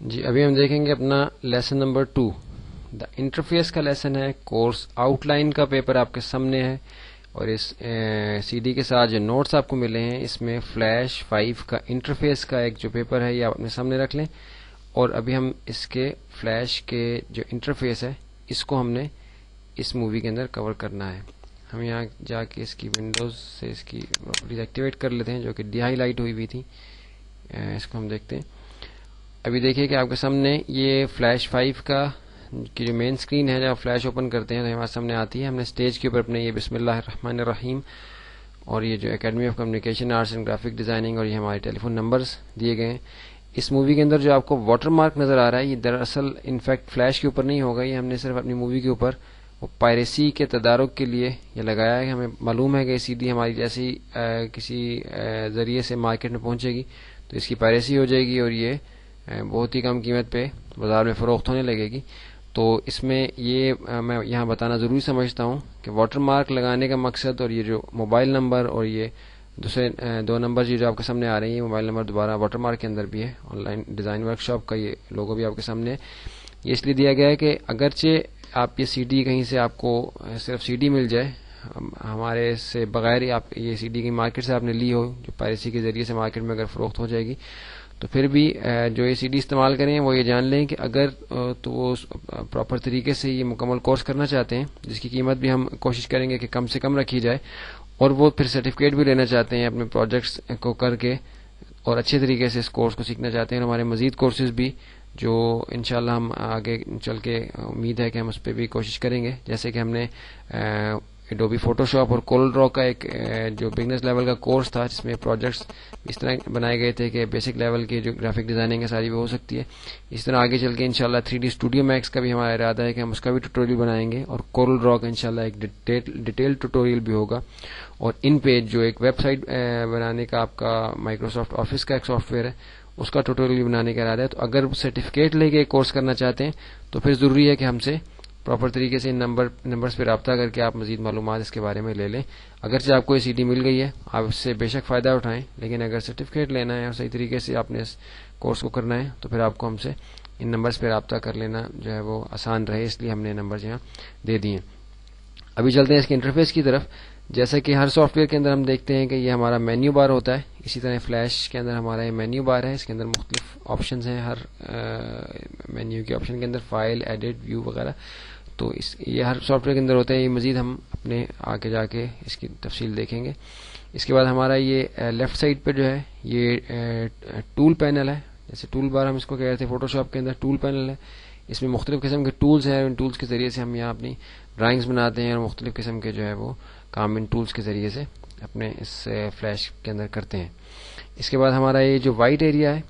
جی ابھی ہم دیکھیں گے اپنا لیسن نمبر 2 دا انٹرفیس کا لیسن ہے. کورس آؤٹ لائن کا پیپر آپ کے سامنے ہے اور اس سی ڈی کے ساتھ جو نوٹس آپ کو ملے ہیں اس میں فلیش 5 کا انٹرفیس کا ایک جو پیپر ہے یہ آپ اپنے سامنے رکھ لیں. اور ابھی ہم اس کے فلیش کے جو انٹرفیس ہے اس کو ہم نے اس مووی کے اندر کور کرنا ہے. ہم یہاں جا کے اس کی ونڈوز سے اس کی پراپرٹیز ایکٹیویٹ کر لیتے ہیں جو کہ ڈی ہائی لائٹ ہوئی تھی. اس کو ہم دیکھتے ہیں. ابھی دیکھیے کہ آپ کے سامنے یہ فلیش 5 کا کی جو مین اسکرین ہے جب آپ فلیش اوپن کرتے ہیں تو ہمارے سامنے آتی ہے. ہم نے اسٹیج کے اوپر اپنے یہ بسم اللہ الرحمن الرحیم اور یہ جو academy of communication arts and graphic designing اور یہ ہمارے ٹیلی فون نمبرز دیے گئے ہیں. اس مووی کے اندر جو آپ کو واٹر مارک نظر آ رہا ہے یہ دراصل انفیکٹ فلیش کے اوپر نہیں ہوگا. یہ ہم نے صرف اپنی مووی کے اوپر وہ پائریسی کے تدارک کے لیے یہ لگایا ہے. ہمیں معلوم ہے کہ سی ڈی ہماری جیسی کسی ذریعے سے مارکیٹ میں پہنچے گی تو اس کی پائریسی ہو جائے گی اور یہ بہت ہی کم قیمت پہ بازار میں فروخت ہونے لگے گی. تو اس میں یہ میں یہاں بتانا ضروری سمجھتا ہوں کہ واٹر مارک لگانے کا مقصد اور یہ جو موبائل نمبر اور یہ دوسرے 2 نمبر جو آپ کے سامنے آ رہی ہیں موبائل نمبر دوبارہ واٹر مارک کے اندر بھی ہے. On line design work shop کا یہ لوگو بھی آپ کے سامنے ہے. یہ اس لیے دیا گیا ہے کہ اگرچہ آپ یہ سی ڈی کہیں سے آپ کو صرف سی ڈی مل جائے ہمارے سے بغیر ہی آپ یہ سی ڈی کی مارکیٹ سے آپ نے لی ہو جو پائریسی کے ذریعے سے مارکیٹ میں اگر فروخت ہو جائے گی تو پھر بھی جو یہ سی ڈی استعمال کریں وہ یہ جان لیں کہ اگر تو وہ پراپر طریقے سے یہ مکمل کورس کرنا چاہتے ہیں جس کی قیمت بھی ہم کوشش کریں گے کہ کم سے کم رکھی جائے اور وہ پھر سرٹیفکیٹ بھی لینا چاہتے ہیں اپنے پروجیکٹس کو کر کے اور اچھے طریقے سے اس کورس کو سیکھنا چاہتے ہیں. اور ہمارے مزید کورسز بھی جو انشاءاللہ ہم آگے چل کے امید ہے کہ ہم اس پہ بھی کوشش کریں گے. جیسے کہ ہم نے ایڈوبی فوٹو شاپ اور کورل ڈرا کا ایک جو بگنرز لیول کا کورس تھا جس میں پروجیکٹس اس طرح بنائے گئے تھے کہ بیسک لیول کی جو گرافک ڈیزائننگ ہے ساری وہ ہو سکتی ہے. اس طرح آگے چل کے انشاءاللہ 3D اسٹوڈیو میکس کا بھی ہمارا ارادہ ہے کہ ہم اس کا بھی ٹیوٹوریل بنائیں گے اور کورل ڈرا کا انشاءاللہ ایک ڈیٹیل ٹیوٹوریل بھی ہوگا. اور ان پیج جو ایک ویب سائٹ بنانے کا آپ کا مائکروسافٹ آفس کا ایک سافٹ ویئر ہے اس کا ٹیوٹوریل بنانے کا ارادہ ہے. تو اگر سرٹیفکیٹ لے کے کورس کرنا چاہتے ہیں تو پھر ضروری ہے کہ ہم سے پراپر طریقے سے ان نمبرز پہ رابطہ کر کے آپ مزید معلومات اس کے بارے میں لے لیں. اگرچہ آپ کو یہ سی ڈی مل گئی ہے آپ اس سے بے شک فائدہ اٹھائیں لیکن اگر سرٹیفکیٹ لینا ہے اور صحیح طریقے سے آپ نے اس کورس کو کرنا ہے تو پھر آپ کو ہم سے ان نمبرز پہ رابطہ کر لینا جو ہے وہ آسان رہے اس لیے ہم نے نمبر یہاں دے دیے. ابھی چلتے ہیں اس کے انٹرفیس کی طرف. جیسا کہ ہر سافٹ ویئر کے اندر ہم دیکھتے ہیں کہ یہ ہمارا مینیو بار ہوتا ہے اسی طرح فلیش کے اندر ہمارا یہ مینیو بار ہے. اس کے اندر مختلف آپشنز ہیں ہر مینیو کے آپشن کے اندر فائل ایڈٹ ویو وغیرہ تو یہ ہر سافٹ ویئر کے اندر ہوتا ہے. یہ مزید ہم اپنے آگے جا کے اس کی تفصیل دیکھیں گے. اس کے بعد ہمارا یہ لیفٹ سائڈ پہ جو ہے یہ ٹول پینل ہے. جیسے ٹول بار ہم اس کو کہہ رہے تھے فوٹو شاپ کے اندر ٹول پینل ہے. اس میں مختلف قسم کے ٹولز ہیں. ان ٹولز کے ذریعے سے ہم یہاں اپنی ڈرائنگز بناتے ہیں اور مختلف قسم کے جو ہے وہ کام ان ٹولز کے ذریعے سے اپنے اس فلیش کے اندر کرتے ہیں. اس کے بعد ہمارا یہ جو وائٹ ایریا ہے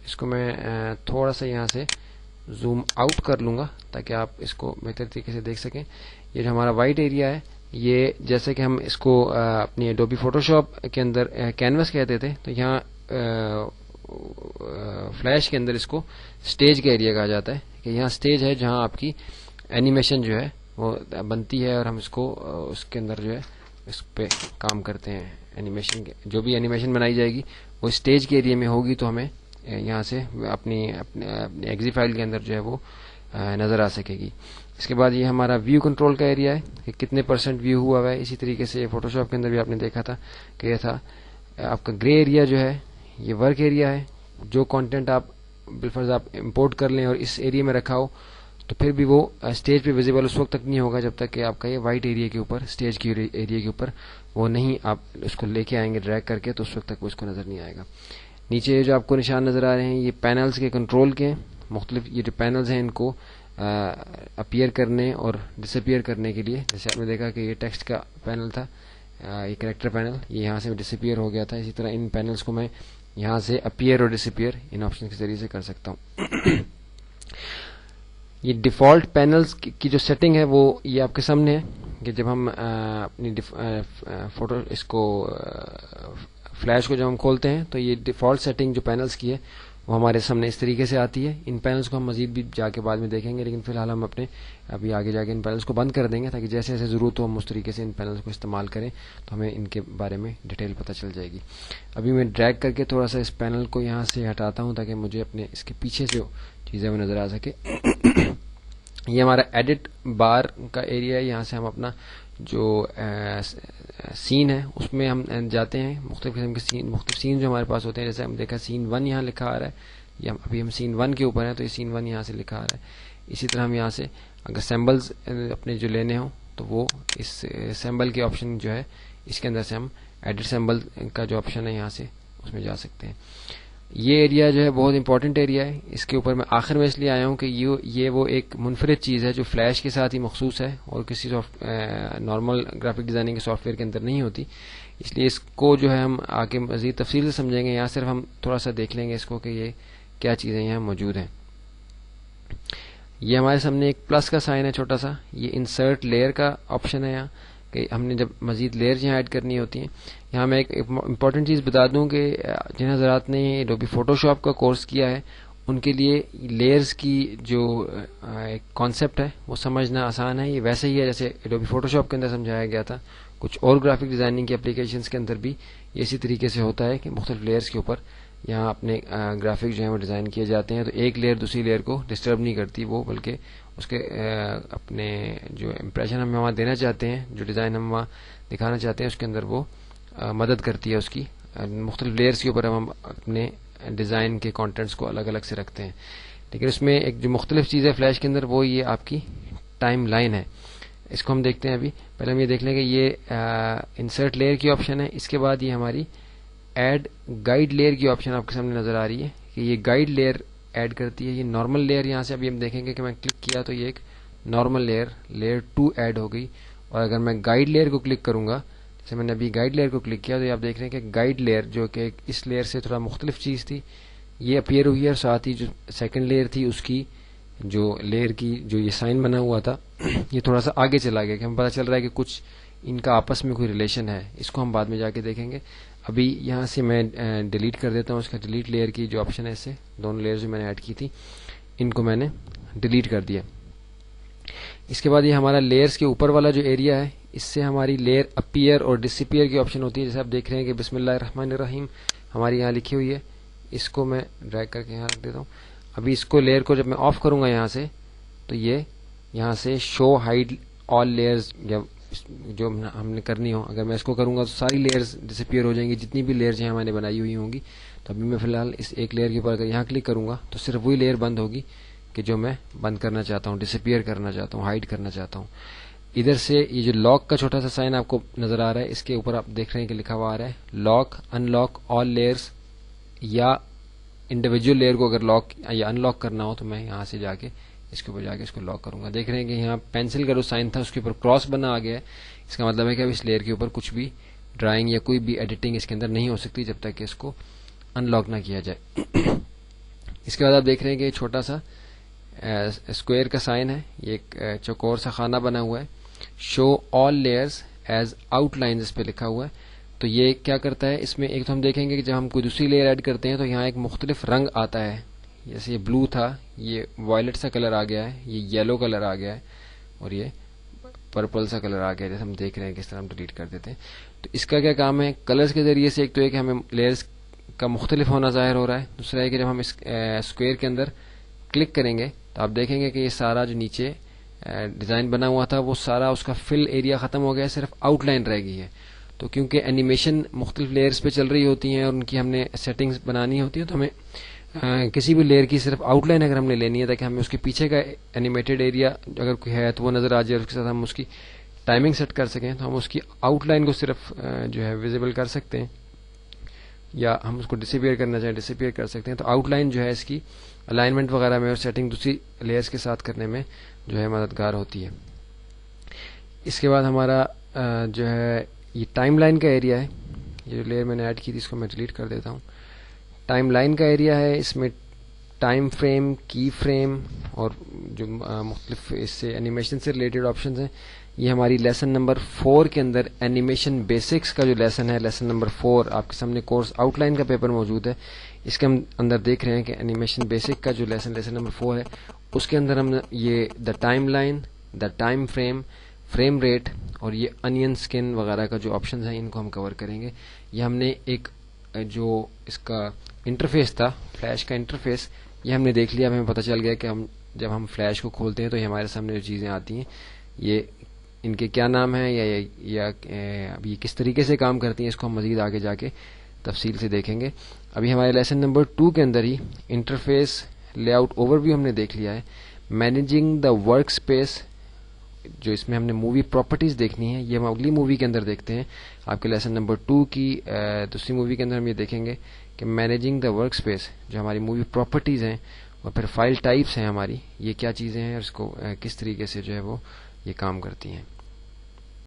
اس کو میں تھوڑا سا یہاں سے زوم آؤٹ کر لوں گا تاکہ آپ اس کو بہتر طریقے سے دیکھ سکیں. یہ جو ہمارا وائٹ ایریا ہے یہ جیسے کہ ہم اس کو اپنی ایڈوبی فوٹو شاپ کے اندر کینوس کہتے تھے تو یہاں فلیش کے اندر اس کو سٹیج کا ایریا کہا جاتا ہے کہ یہاں سٹیج ہے جہاں آپ کی اینیمیشن جو ہے وہ بنتی ہے اور ہم اس کو اس کے اندر جو ہے اس پہ کام کرتے ہیں. اینیمیشن جو بھی اینیمیشن بنائی جائے گی وہ سٹیج کے ایریا میں ہوگی تو ہمیں یہاں سے اپنی ایگزی فائل کے اندر جو ہے وہ نظر آ سکے گی. اس کے بعد یہ ہمارا ویو کنٹرول کا ایریا ہے کہ کتنے % ویو ہوا ہوا ہے. اسی طریقے سے فوٹو شاپ کے اندر بھی آپ نے دیکھا تھا کہ یہ تھا آپ کا گرے ایریا جو ہے یہ ورک ایریا ہے. جو کانٹینٹ آپ بالفرض آپ امپورٹ کر لیں اور اس ایریا میں رکھا ہو تو پھر بھی وہ اسٹیج پہ ویزیبل اس وقت تک نہیں ہوگا جب تک کہ آپ کا یہ وائٹ ایریا کے اوپر اسٹیج کے ایریا کے اوپر وہ نہیں آپ اس کو لے کے آئیں گے ڈریگ کر کے تو اس وقت تک وہ اس کو نظر نہیں آئے گا. نیچے جو آپ کو نشان نظر آ رہے ہیں یہ پینلز کے کنٹرول کے مختلف یہ جو پینلز ہیں ان کو اپیئر کرنے اور ڈس اپیئر کرنے کے لیے. جیسے آپ نے دیکھا کہ یہ ٹیکسٹ کا پینل تھا یہ کریکٹر پینل یہ یہاں سے ڈس اپیئر ہو گیا تھا. اسی طرح ان پینلز کو میں یہاں سے اپیئر اور ڈس اپیئر ان آپشن کے ذریعے سے کر سکتا ہوں. یہ ڈیفالٹ پینلز کی جو سیٹنگ ہے وہ یہ آپ کے سامنے ہے کہ جب ہم اپنی فوٹو اس کو فلیش کو جب ہم کھولتے ہیں تو یہ ڈیفالٹ سیٹنگ جو پینلز کی ہے وہ ہمارے سامنے اس طریقے سے آتی ہے. ان پینلز کو ہم مزید بھی جا کے بعد میں دیکھیں گے، لیکن فی الحال ہم اپنے ابھی آگے جا کے ان پینلز کو بند کر دیں گے تاکہ جیسے جیسے ضرورت ہو ہم اس طریقے سے ان پینلز کو استعمال کریں تو ہمیں ان کے بارے میں ڈیٹیل پتہ چل جائے گی. ابھی میں ڈریگ کر کے تھوڑا سا اس پینل کو یہاں سے ہٹاتا ہوں تاکہ مجھے اپنے اس کے پیچھے جو چیزیں وہ نظر آ سکے. یہ ہمارا ایڈٹ بار کا ایریا ہے. یہاں سے ہم اپنا جو سین ہے اس میں ہم جاتے ہیں. مختلف قسم کے سین، مختلف سین جو ہمارے پاس ہوتے ہیں، جیسے ہم دیکھا سین 1 یہاں لکھا آ رہا ہے، یا ابھی ہم سین 1 کے اوپر ہیں تو یہ سین 1 یہاں سے لکھا آ رہا ہے. اسی طرح ہم یہاں سے اگر سیمبلز اپنے جو لینے ہوں تو وہ اس سیمبل کے آپشن جو ہے اس کے اندر سے ہم ایڈٹ سیمبل کا جو آپشن ہے یہاں سے اس میں جا سکتے ہیں. یہ ایریا جو ہے بہت امپورٹنٹ ایریا ہے. اس کے اوپر میں آخر میں اس لیے آیا ہوں کہ یہ وہ ایک منفرد چیز ہے جو فلیش کے ساتھ ہی مخصوص ہے اور کسی نارمل گرافک ڈیزائننگ کے سافٹ ویئر کے اندر نہیں ہوتی. اس لیے اس کو جو ہے ہم آگے مزید تفصیل سے سمجھیں گے. یہاں صرف ہم تھوڑا سا دیکھ لیں گے اس کو کہ یہ کیا چیزیں یہاں موجود ہیں. یہ ہمارے سامنے ایک پلس کا سائن ہے چھوٹا سا. یہ انسرٹ لیئر کا آپشن ہے یہاں کہ ہم نے جب مزید لیئر یہاں ایڈ کرنی ہوتی ہیں. یہاں میں ایک امپورٹنٹ چیز بتا دوں کہ جن حضرات نے ایڈوبی فوٹو شاپ کا کورس کیا ہے ان کے لیے لیئرز کی جو ایک کانسیپٹ ہے وہ سمجھنا آسان ہے. یہ ویسے ہی ہے جیسے ایڈوبی فوٹو شاپ کے اندر سمجھایا گیا تھا. کچھ اور گرافک ڈیزائننگ کی اپلیکیشنز کے اندر بھی یہ اسی طریقے سے ہوتا ہے کہ مختلف لیئرز کے اوپر یہاں اپنے گرافک جو ہیں وہ ڈیزائن کیے جاتے ہیں. تو ایک لیئر دوسری لیئر کو ڈسٹرب نہیں کرتی وہ، بلکہ اس کے اپنے جو امپریشن ہم وہاں دینا چاہتے ہیں، جو ڈیزائن ہم وہاں دکھانا چاہتے ہیں اس کے اندر وہ مدد کرتی ہے. اس کی مختلف لیئرز کے اوپر ہم اپنے ڈیزائن کے کانٹینٹس کو الگ الگ سے رکھتے ہیں. لیکن اس میں ایک جو مختلف چیز ہے فلیش کے اندر وہ یہ آپ کی ٹائم لائن ہے. اس کو ہم دیکھتے ہیں. ابھی پہلے ہم یہ دیکھ لیں کہ یہ انسرٹ لیئر کی آپشن ہے. اس کے بعد یہ ہماری ایڈ گائیڈ لیئر کی آپشن آپ کے سامنے نظر آ رہی ہے کہ یہ گائیڈ لیئر ایڈ کرتی ہے. یہ نارمل لیئر یہاں سے ابھی ہم دیکھیں گے کہ میں کلک کیا تو یہ ایک نارمل لیئر 2 ایڈ ہو گئی. اور اگر میں گائیڈ لیئر کو کلک کروں گا، جیسے میں نے ابھی گائیڈ لیئر کو کلک کیا تو یہ آپ دیکھ رہے ہیں کہ گائیڈ لیئر جو کہ اس لیئر سے تھوڑا مختلف چیز تھی یہ اپیئر ہوئی ہے. اور ساتھ ہی جو سیکنڈ لیئر تھی اس کی جو لیئر کی جو یہ سائن بنا ہوا تھا یہ تھوڑا سا آگے چلا گیا کہ ہمیں پتہ چل رہا ہے کہ کچھ ان کا آپس میں کوئی ریلیشن ہے. اس کو ہم بعد میں جا کے دیکھیں گے. ابھی یہاں سے میں ڈیلیٹ کر دیتا ہوں. اس کا ڈیلیٹ لیئر کی جو آپشن ہے، اس سے دونوں لیئر جو میں نے ایڈ کی تھی ان کو میں نے ڈیلیٹ کر دیا. اس کے بعد یہ ہمارا لیئرز کے اوپر والا جو ایریا ہے اس سے ہماری لیئر اپیئر اور ڈس اپیئر کی آپشن ہوتی ہے. جیسے آپ دیکھ رہے ہیں کہ بسم اللہ الرحمن الرحیم ہماری یہاں لکھی ہوئی ہے. اس کو میں ڈریگ کر کے یہاں رکھ دیتا ہوں. ابھی اس کو لیئر کو جب میں آف کروں گا یہاں سے تو یہ یہاں سے شو ہائڈ آل لیئرز یا جو ہم نے کرنی ہو، اگر میں اس کو کروں گا تو ساری لیئرز ڈس اپیئر ہو جائیں گی جتنی بھی لیئرز یہاں میں نے بنائی ہوئی ہوں گی. تو ابھی میں فی الحال اس ایک لیئر کے اوپر اگر یہاں کلک کروں گا تو صرف وہی لیئر بند ہوگی کہ جو میں بند کرنا چاہتا ہوں، ڈس اپیئر کرنا چاہتا ہوں، ہائڈ کرنا چاہتا ہوں. ادھر سے یہ جو لاک کا چھوٹا سا سائن آپ کو نظر آ رہا ہے اس کے اوپر آپ دیکھ رہے ہیں کہ لکھا ہوا آ رہا ہے lock in log all layers, یا انڈیویجول لیئر کو اگر لاک یا ان لاک کرنا ہو تو میں یہاں سے جا کے اس کے اوپر جا کے اس کو لاک کروں گا. دیکھ رہے ہیں کہ یہاں پینسل کا جو سائن تھا اس کے اوپر کراس بنا آ گیا ہے. اس کا مطلب ہے کہ اب اس لیئر کے اوپر کچھ بھی ڈرائنگ یا کوئی بھی ایڈیٹنگ اس کے اندر نہیں ہو سکتی جب تک کہ اس کو ان لاک نہ کیا جائے. اس کے بعد آپ دیکھ رہے ہیں کہ یہ چھوٹا سا اسکوئر کا سائن ہے. یہ ایک چوکور سا خانہ بنا ہوا ہے. شو آل لیئرز ایز آؤٹ لائنز اس پہ لکھا ہوا ہے. تو یہ کیا کرتا ہے، اس میں ایک تو ہم دیکھیں گے کہ جب ہم کوئی دوسری لیئر ایڈ کرتے ہیں تو یہاں ایک مختلف رنگ آتا ہے. جیسے یہ بلو تھا یہ وائلٹ سا کلر آ گیا ہے، یہ یلو کلر آ گیا ہے اور یہ پرپل سا کلر آ گیا ہے. جیسے ہم دیکھ رہے ہیں کہ اس طرح ہم ڈیلیٹ کر دیتے ہیں. تو اس کا کیا کام ہے، کلرز کے ذریعے سے ایک تو ہے کہ ہمیں لیئرز کا مختلف ہونا ظاہر ہو رہا ہے. دوسرا ہے کہ جب ہم اس اسکوئر کے اندر کلک کریں گے تو آپ دیکھیں گے کہ یہ سارا جو نیچے ڈیزائن بنا ہوا تھا وہ سارا اس کا فل ایریا ختم ہو گیا ہے، صرف آؤٹ لائن رہ گئی ہے. تو کیونکہ اینیمیشن مختلف لیئرز پہ چل رہی ہوتی ہیں اور ان کی ہم نے سیٹنگز بنانی ہوتی ہے تو ہمیں کسی بھی لیئر کی صرف آؤٹ لائن اگر ہم نے لینی ہے تاکہ ہمیں اس کے پیچھے کا اینیمیٹڈ ایریا اگر کوئی ہے تو وہ نظر آ جائے اور اس کے ساتھ ہم اس کی ٹائمنگ سیٹ کر سکیں تو ہم اس کی آؤٹ لائن کو صرف جو ہے ویزیبل کر سکتے ہیں، یا ہم اس کو ڈسپیئر کرنا چاہیں ڈسپیئر کر سکتے ہیں. تو آؤٹ لائن جو ہے اس کی الائنمنٹ وغیرہ میں اور سیٹنگ دوسری لیئرز کے ساتھ کرنے میں جو ہے مددگار ہوتی ہے. اس کے بعد ہمارا جو ہے یہ ٹائم لائن کا ایریا ہے. یہ جو لیئر میں نے ایڈ کی تھی اس کو میں ڈیلیٹ کر دیتا ہوں. ٹائم لائن کا ایریا ہے، اس میں ٹائم فریم، کی فریم اور جو مختلف اس سے اینیمیشن سے ریلیٹڈ آپشنز ہیں. یہ ہماری لیسن نمبر 4 کے اندر اینیمیشن بیسکس کا جو لیسن ہے، لیسن نمبر 4 آپ کے سامنے کورس آؤٹ لائن کا پیپر موجود ہے. اس کے ہم اندر دیکھ رہے ہیں کہ اینیمیشن بیسک کا جو لیسن نمبر 4 ہے، اس کے اندر ہم یہ the time line, the time frame, frame rate اور یہ انین اسکن وغیرہ کا جو آپشنز ہیں ان کو ہم کور کریں گے. یہ ہم نے ایک جو اس کا انٹرفیس تھا، فلیش کا انٹرفیس، یہ ہم نے دیکھ لیا. ہمیں پتہ چل گیا کہ جب ہم فلیش کو کھولتے ہیں تو یہ ہمارے سامنے جو چیزیں آتی ہیں یہ ان کے کیا نام ہیں یا اب یہ کس طریقے سے کام کرتی ہیں، اس کو ہم مزید آگے جا کے تفصیل سے دیکھیں گے. ابھی ہمارے لیسن نمبر 2 کے اندر ہی interface layout overview ہم نے دیکھ لیا ہے. مینیجنگ دا ورک اسپیس، جو اس میں ہم نے مووی پراپرٹیز دیکھنی ہے، یہ ہم اگلی مووی کے اندر دیکھتے ہیں. آپ کے لیسن نمبر 2 کی دوسری مووی کے اندر ہم یہ دیکھیں گے کہ مینیجنگ دا ورک اسپیس جو ہماری مووی پراپرٹیز ہیں اور پھر فائل ٹائپس ہیں ہماری، یہ کیا چیزیں ہیں اور اس کو کس طریقے سے جو ہے وہ یہ کام کرتی ہیں.